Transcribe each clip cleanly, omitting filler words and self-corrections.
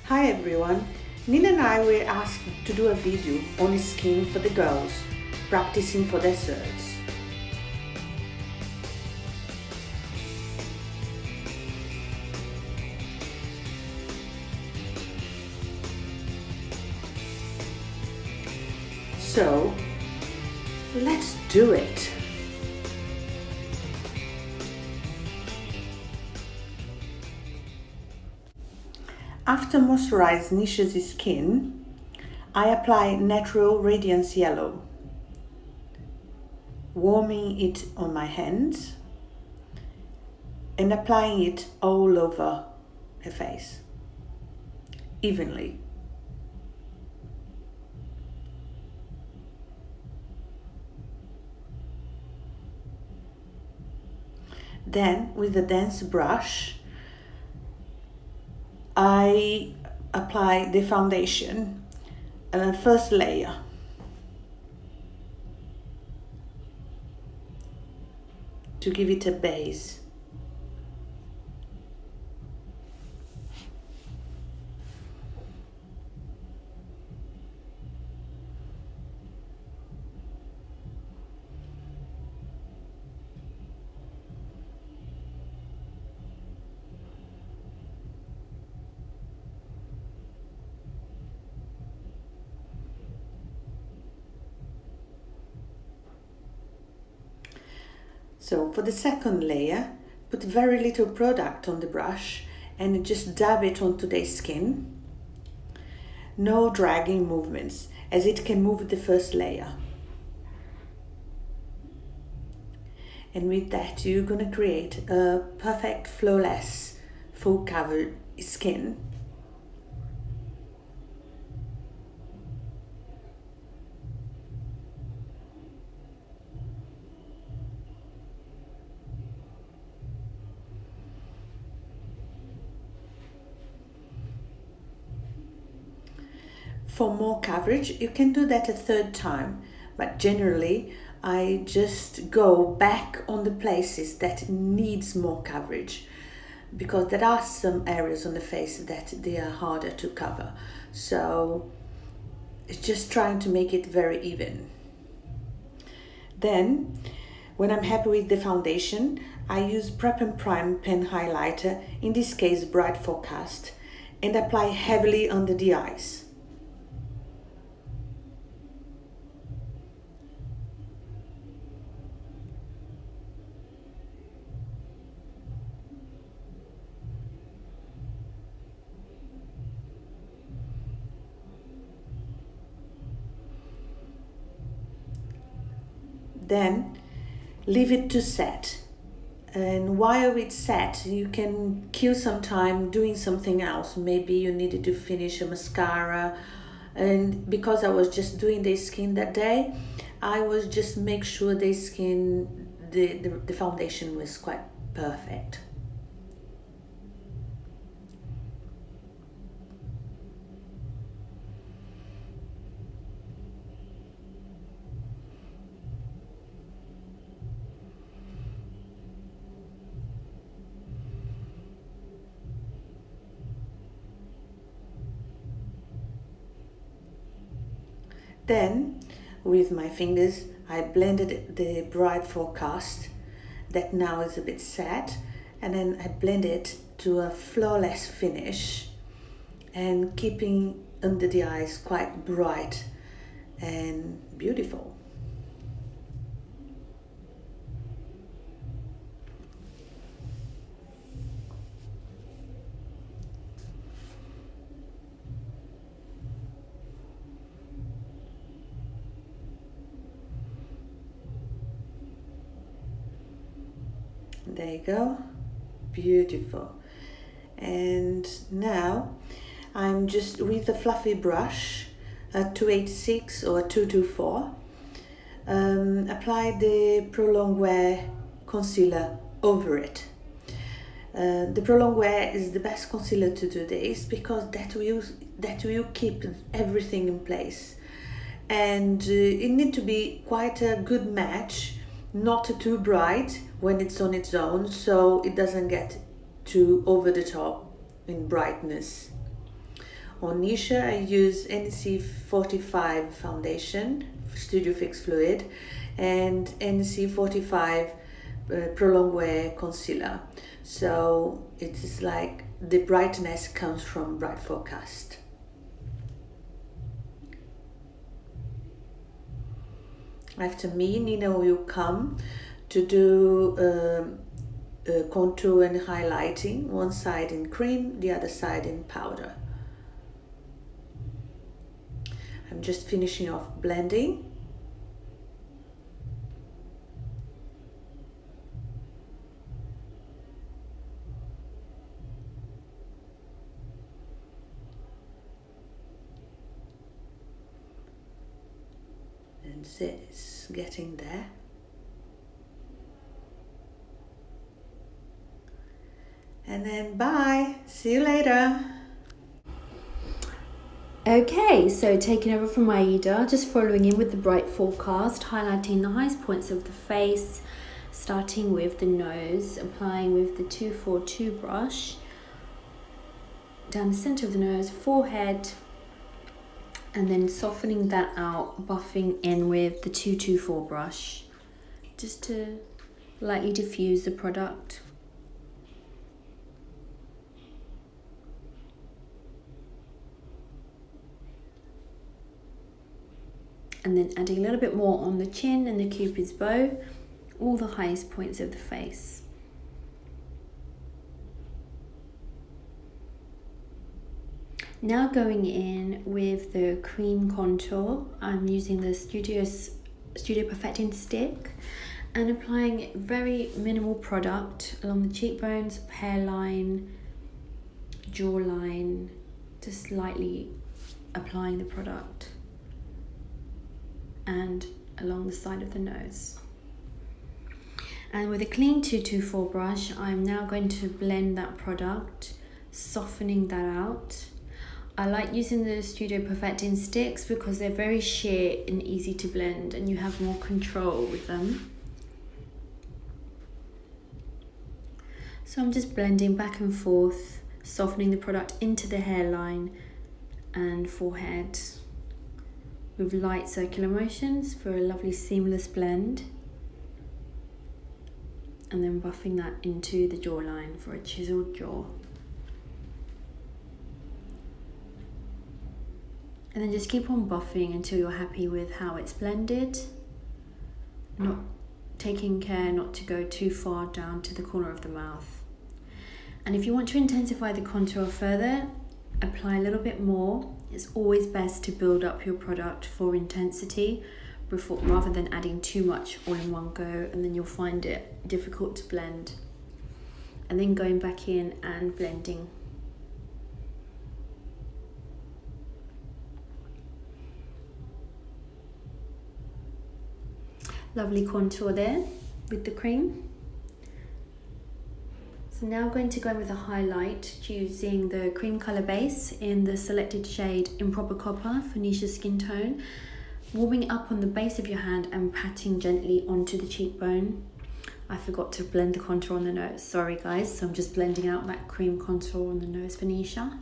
Hi everyone, Nina and I were asked to do a video on skin for the girls, practicing for their certs. So, let's do it! After moisturize Nisha's skin, I apply Natural Radiance Yellow, warming it on my hands and applying it all over her face, evenly. Then, with a dense brush, I apply the foundation, first layer. To give it a base. So for the second layer, put very little product on the brush and just dab it onto their skin. No dragging movements, as it can move the first layer. And with that, you're gonna create a perfect, flawless, full covered skin. For more coverage, you can do that a third time, but generally I just go back on the places that needs more coverage, because there are some areas on the face that they are harder to cover. So it's just trying to make it very even. Then, when I'm happy with the foundation, I use Prep and Prime pen highlighter, in this case Bright Forecast, and apply heavily under the eyes. Then leave it to set, and while it's set you can kill some time doing something else. Maybe you needed to finish a mascara, and because I was just doing the skin that day, I was just make sure the skin, the foundation was quite perfect. Then, with my fingers, I blended the Bright Forecast, that now is a bit set, and then I blend it to a flawless finish, and keeping under the eyes quite bright and beautiful. There you go, beautiful. And now I'm just with a fluffy brush, a 286 or a 224, apply the Prolong Wear concealer over it. The Prolong Wear is the best concealer to do this, because that will keep everything in place, and it needs to be quite a good match, not too bright when it's on its own, so it doesn't get too over the top in brightness. On Nisha, I use NC45 foundation, Studio Fix Fluid, and NC45 Prolong Wear Concealer. So it is like the brightness comes from Bright Forecast. After me, Nina will come to do contour and highlighting, one side in cream, the other side in powder. I'm just finishing off blending. And it's getting there. And then bye, see you later. Okay, so taking over from Aida, just following in with the Bright Forecast, highlighting the highest points of the face, starting with the nose, applying with the 242 brush, down the center of the nose, forehead, and then softening that out, buffing in with the 224 brush, just to lightly diffuse the product. And then adding a little bit more on the chin and the Cupid's bow, all the highest points of the face. Now going in with the cream contour, I'm using the Studio Perfecting Stick and applying very minimal product along the cheekbones, hairline, jawline, just lightly applying the product, and along the side of the nose. And with a clean 224 brush, I'm now going to blend that product, softening that out. I like using the Studio Perfecting sticks because they're very sheer and easy to blend, and you have more control with them. So I'm just blending back and forth, softening the product into the hairline and forehead with light circular motions for a lovely seamless blend, and then buffing that into the jawline for a chiseled jaw. And then just keep on buffing until you're happy with how it's blended, not taking care not to go too far down to the corner of the mouth. And if you want to intensify the contour further, apply a little bit more. It's always best to build up your product for intensity rather than adding too much all in one go, and then you'll find it difficult to blend. And then going back in and blending. Lovely contour there with the cream. So now I'm going to go in with a highlight using the cream colour base in the selected shade Improper Copper for Nisha's skin tone. Warming it up on the base of your hand and patting gently onto the cheekbone. I forgot to blend the contour on the nose, sorry guys, so I'm just blending out that cream contour on the nose for Nisha.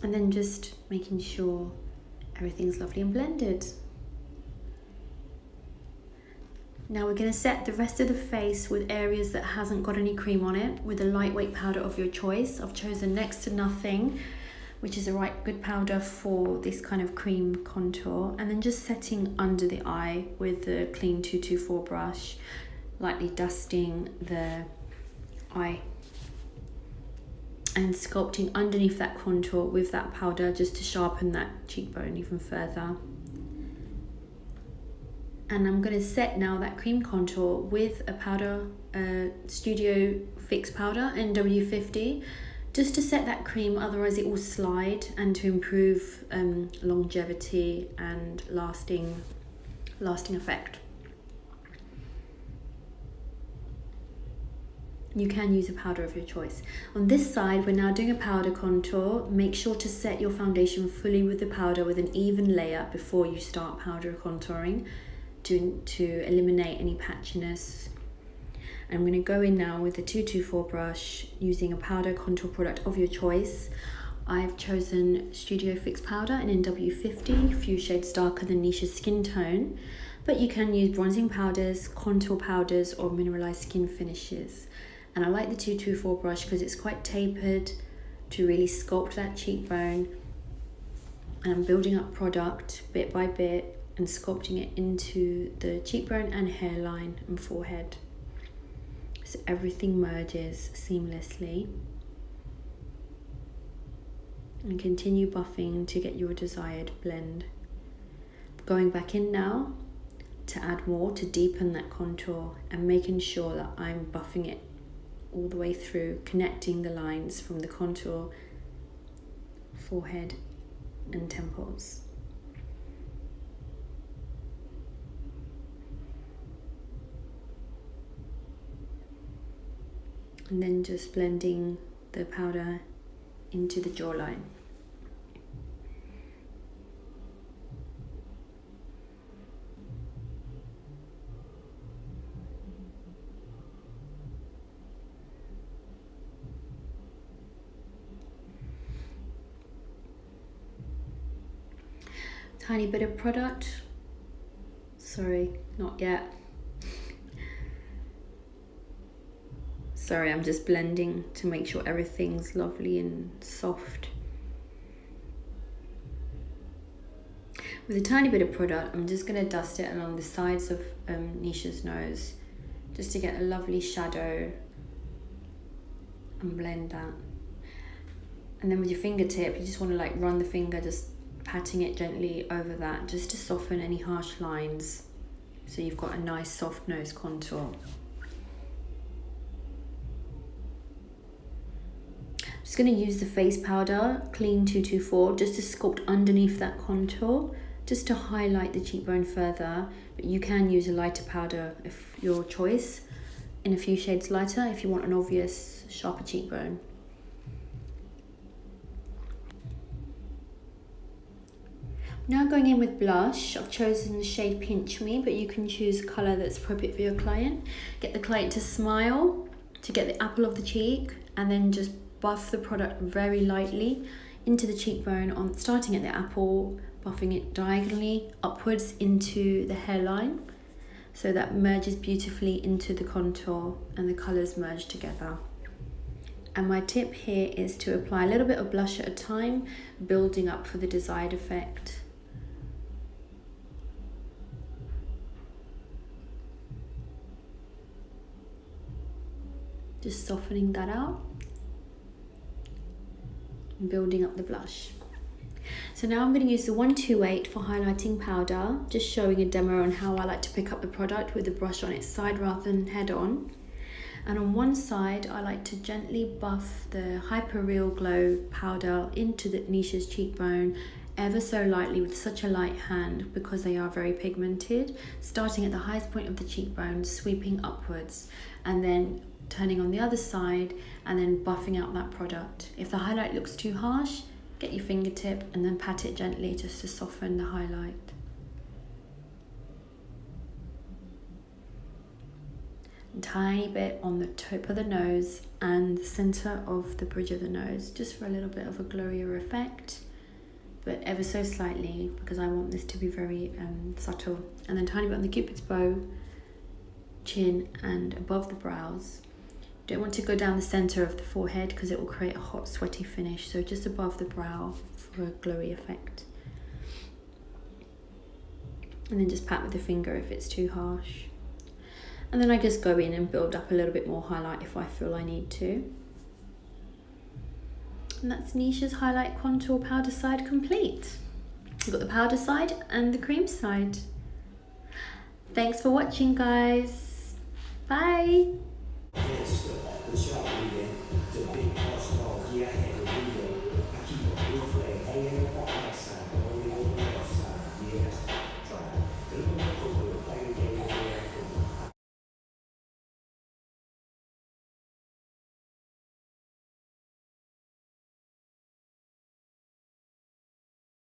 And then just making sure everything's lovely and blended. Now we're going to set the rest of the face with areas that hasn't got any cream on it with a lightweight powder of your choice. I've chosen Next to Nothing, which is a good powder for this kind of cream contour. And then just setting under the eye with the clean 224 brush, lightly dusting the eye and sculpting underneath that contour with that powder just to sharpen that cheekbone even further. And I'm going to set now that cream contour with a powder, Studio Fix powder NW50, just to set that cream, otherwise it will slide, and to improve longevity and lasting effect. You can use a powder of your choice. On this side, we're now doing a powder contour. Make sure to set your foundation fully with the powder with an even layer before you start powder contouring, to eliminate any patchiness. I'm going to go in now with the 224 brush using a powder contour product of your choice. I've chosen Studio Fix powder in NW50, a few shades darker than Nisha's skin tone, but you can use bronzing powders, contour powders, or mineralized skin finishes. And I like the 224 brush because it's quite tapered to really sculpt that cheekbone. And I'm building up product bit by bit and sculpting it into the cheekbone and hairline and forehead, so everything merges seamlessly. And continue buffing to get your desired blend. Going back in now to add more to deepen that contour and making sure that I'm buffing it all the way through, connecting the lines from the contour, forehead and temples. And then just blending the powder into the jawline. Tiny bit of product. Sorry, not yet. Sorry, I'm just blending to make sure everything's lovely and soft. With a tiny bit of product, I'm just going to dust it along the sides of Nisha's nose, just to get a lovely shadow and blend that. And then with your fingertip, you just want to like run the finger, just patting it gently over that, just to soften any harsh lines, so you've got a nice soft nose contour. Just going to use the face powder, Clean 224, just to sculpt underneath that contour, just to highlight the cheekbone further. But you can use a lighter powder if your choice, in a few shades lighter if you want an obvious sharper cheekbone. Now going in with blush, I've chosen the shade Pinch Me, but you can choose a colour that's appropriate for your client. Get the client to smile, to get the apple of the cheek, and then just buff the product very lightly into the cheekbone, on starting at the apple, buffing it diagonally upwards into the hairline, so that merges beautifully into the contour and the colours merge together. And my tip here is to apply a little bit of blush at a time, building up for the desired effect. Just softening that out and building up the blush. So now I'm going to use the 128 for highlighting powder, just showing a demo on how I like to pick up the product with the brush on its side rather than head on. And on one side, I like to gently buff the Hyper Real Glow powder into the Nisha's cheekbone ever so lightly with such a light hand, because they are very pigmented, starting at the highest point of the cheekbone, sweeping upwards, and then turning on the other side and then buffing out that product. If the highlight looks too harsh, get your fingertip and then pat it gently just to soften the highlight. A tiny bit on the tip of the nose and the center of the bridge of the nose, just for a little bit of a glowier effect, but ever so slightly, because I want this to be very subtle. And then tiny bit on the cupid's bow, chin, and above the brows. Don't want to go down the center of the forehead because it will create a hot, sweaty finish, so just above the brow for a glowy effect. And then just pat with the finger if it's too harsh. And then I just go in and build up a little bit more highlight if I feel I need to. And that's Nisha's highlight contour powder side complete. We've got the powder side and the cream side. Thanks for watching, guys. Bye.